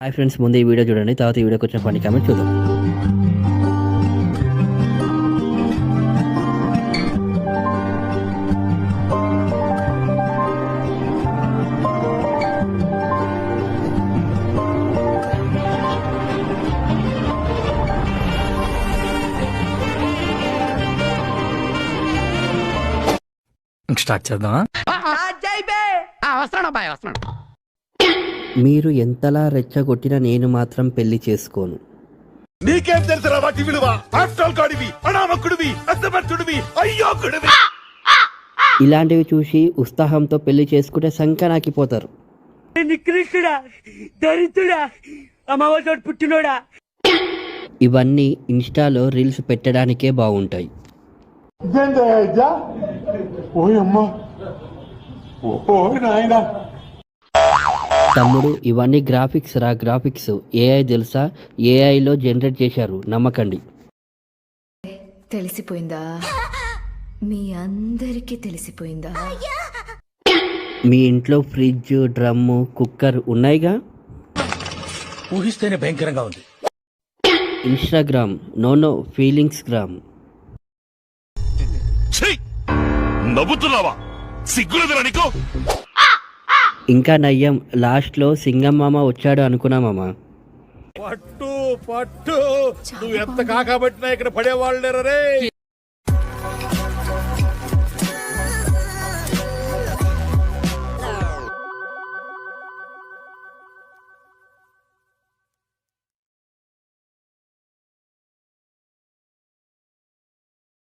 Hi friends, ముందు ఈ video చూడండి, తర్వాత ఈ వీడియోకి వచ్చిన ఫన్నీ కామెంట్ చూద్దాం. స్టార్ట్ చేద్దామా? మీరు ఎంతలా రెచ్చగొట్టినా నేను మాత్రం పెళ్లి చేసుకోను. నీకేం తెలుసురా వాటి విలువ? ఆఫ్టర్ గాడివి, అనామకుడివి, అసమర్థుడివి, అయ్యోకుడివి. ఇలాంటివి చూసి ఉత్సాహంతో పెళ్లి చేసుకుంటే సంకనాకిపోతారు. నికృష్టుడా, దరిద్రుడా, అమ్మవారి పుట్టినోడా. ఇవన్నీ ఇన్స్టాలో రీల్స్ పెట్టడానికే బాగుంటాయి. తమ్ముడు, ఇవన్నీ గ్రాఫిక్స్ రా, గ్రాఫిక్స్. ఏఐ తెలుసా? ఏఐలో జనరేట్ చేశారు, నమ్మకండి. తెలిసిపోయిందా? మీ అందరికీ తెలిసిపోయిందా? మీ ఇంట్లో ఫ్రిడ్జ్, డ్రమ్ము, కుక్కర్ ఉన్నాయిగా. ఊహిస్తేనే భయంకరంగా ఉంది. Instagram no feelings gram. నవ్వుతున్నావా? సిగ్గులేదురా నీకు? ఇంకా నయ్యం, లాస్ట్ లో సింగం మామ వచ్చాడు అనుకున్నామమ్మా. పట్టు పట్టు, నువ్వు ఎంత కాకబట్టినా ఇక్కడ పడేవాళ్ళు లేరే.